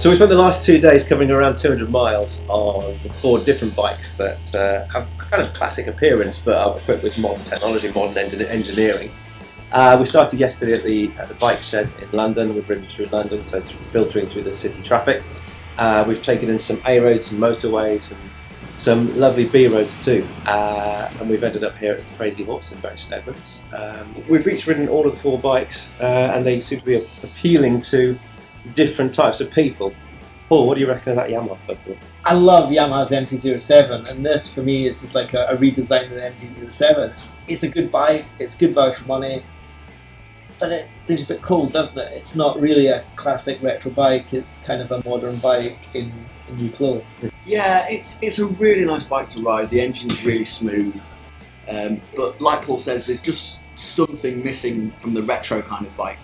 So we spent the last 2 days covering around 200 miles on 4 different bikes that have a kind of classic appearance but are equipped with modern technology, modern engineering. We started yesterday at the bike shed in London. We've ridden through London, so filtering through the city traffic. We've taken in some A roads, some motorways, and some lovely B roads too. And we've ended up here at Crazy Horse in Bury Edmonds. We've each ridden all of the 4 bikes, and they seem to be appealing to different types of people. Paul, what do you reckon of that Yamaha, first of all? I love Yamaha's MT-07, and this for me is just like a redesign of the MT-07. It's a good bike, it's good value for money, but it leaves a bit cold, doesn't it? It's not really a classic retro bike, it's kind of a modern bike in new clothes. Yeah, it's a really nice bike to ride. The engine's really smooth, but like Paul says, there's just something missing from the retro kind of bike.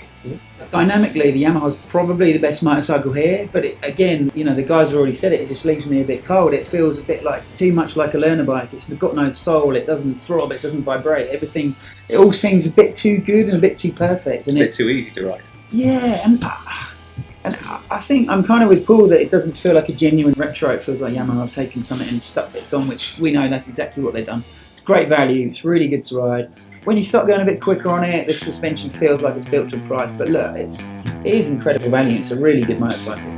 Dynamically, the Yamaha's probably the best motorcycle here, but again, you know, the guys have already said it just leaves me a bit cold. It feels a bit like, too much like a learner bike. It's got no soul, it doesn't throb, it doesn't vibrate, everything, it all seems a bit too good and a bit too perfect. And a bit too easy to ride. Yeah, and I think I'm kind of with Paul that it doesn't feel like a genuine retro. It feels like Yamaha have taken something and stuck bits on, which we know that's exactly what they've done. It's great value, it's really good to ride. When you start going a bit quicker on it, the suspension feels like it's built to a price, but look, it is incredible value. It's a really good motorcycle.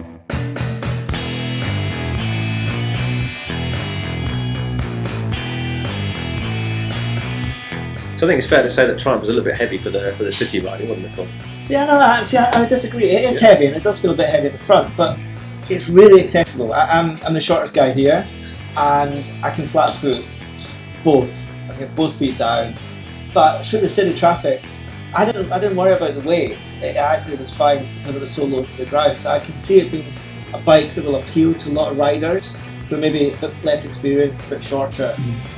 So I think it's fair to say that Triumph was a little bit heavy for the city riding, wasn't it, Paul? I would disagree. It is heavy, and it does feel a bit heavy at the front, but it's really accessible. I'm the shortest guy here, and I can flat foot both. I can get both feet down. But through the city traffic, I didn't worry about the weight. It actually was fine because it was so low to the ground. So I can see it being a bike that will appeal to a lot of riders who are maybe a bit less experienced, a bit shorter.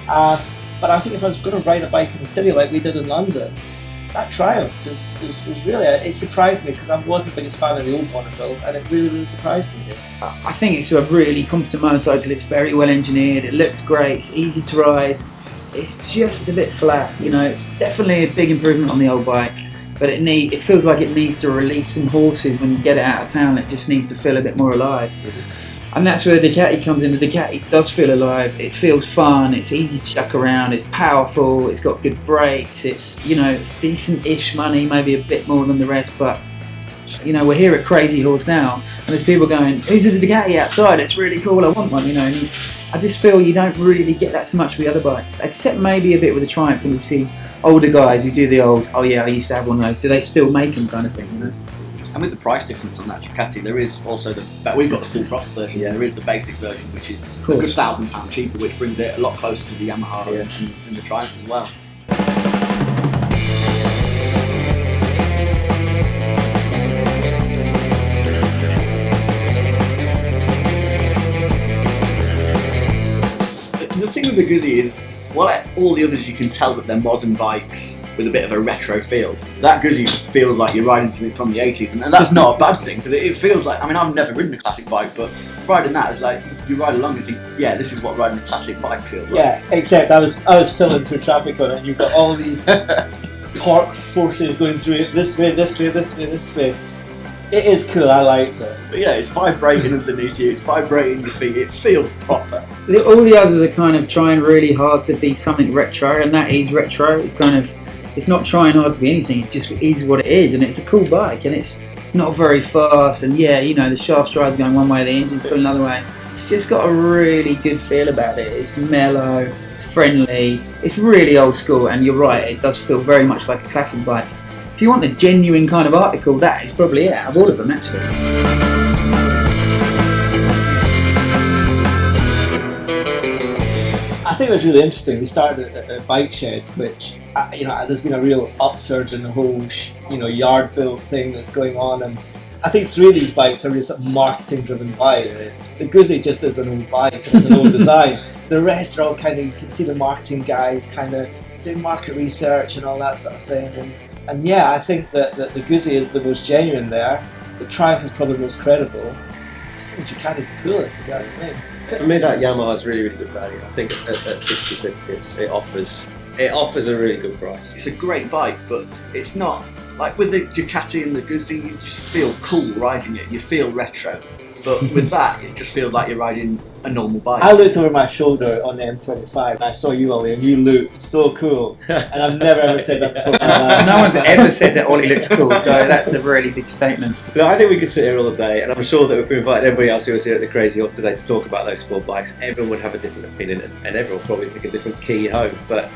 But I think if I was going to ride a bike in the city like we did in London, that Triumph was really, it surprised me because I wasn't the biggest fan of the old Bonneville, and it really surprised me. I think it's a really competent motorcycle. It's very well engineered, it looks great, it's easy to ride. It's just a bit flat, you know. It's definitely a big improvement on the old bike, but it feels like it needs to release some horses when you get it out of town. It just needs to feel a bit more alive. And that's where the Ducati comes in. The Ducati does feel alive, it feels fun, it's easy to chuck around, it's powerful, it's got good brakes, it's, you know, it's decent-ish money, maybe a bit more than the rest, but you know, we're here at Crazy Horse now, and there's people going, "Who's the Ducati outside? It's really cool, I want one," you know. And I just feel you don't really get that so much with the other bikes, except maybe a bit with the Triumph, and you see older guys who do the old, "Oh yeah, I used to have one of those. Do they still make them?" kind of thing, you know. And with the price difference on that Ducati, there is also we've got the full throttle version. Yeah. There is the basic version, which is a good £1,000 cheaper, which brings it a lot closer to the Yamaha and the Triumph as well. The thing with the Guzzi is, while all the others you can tell that they're modern bikes with a bit of a retro feel, that Guzzi feels like you're riding something from the 80s, and that's not a bad thing, because it feels like, I mean, I've never ridden a classic bike, but riding that is like, you ride along and think, yeah, this is what riding a classic bike feels like. Yeah, except I was filling through traffic on it, and you've got all these torque forces going through it, this way, this way, this way, this way. It is cool, I liked it. But yeah, it's vibrating underneath you, it's vibrating your feet, it feels proper. All the others are kind of trying really hard to be something retro, and that is retro. It's kind of, it's not trying hard to be anything, it just is what it is, and it's a cool bike, and it's not very fast, and yeah, you know, the shaft drive's going one way, the engine's going another way. It's just got a really good feel about it. It's mellow, it's friendly, it's really old school, and you're right, it does feel very much like a classic bike. If you want the genuine kind of article, that is probably it, out of all of them actually. I think it was really interesting. We started at a bike shed, which, you know, there's been a real upsurge in the whole, you know, yard build thing that's going on, and I think 3 of these bikes are really sort of marketing-driven bikes. The Guzzi just is an old bike, and it's an old design. The rest are all kind of, you can see the marketing guys kind of doing market research and all that sort of thing. And yeah, I think that the Guzzi is the most genuine there. The Triumph is probably the most credible. I think the Ducati's the coolest, to be honest with me. For me, that Yamaha is really, really good value. I think at 60 quid, it offers a really good price. It's a great bike, but it's not, like with the Ducati and the Guzzi, you just feel cool riding it, you feel retro. But with that, it just feels like you're riding a normal bike. I looked over my shoulder on the M25 and I saw you, Ollie, and you looked so cool. And I've never ever said that before. No one's ever said that Ollie looks cool, so that's a really big statement. No, I think we could sit here all day, and I'm sure that if we invited everybody else who was here at the Crazy Horse today to talk about those sport bikes, everyone would have a different opinion, and everyone would probably pick a different key home. But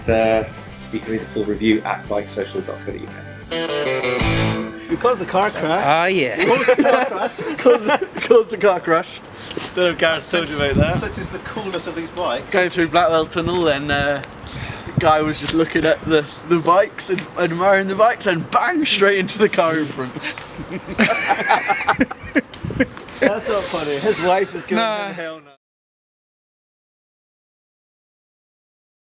you can read the full review at bikesocial.co.uk. We caused the car crash. Ah, yeah. Caused a car crash. Don't know if Gareth's told you about that. Such is the coolness of these bikes. Going through Blackwell Tunnel, and the guy was just looking at the bikes and admiring the bikes, and bang, straight into the car in front. That's not funny. His wife is going Nah. to hell now.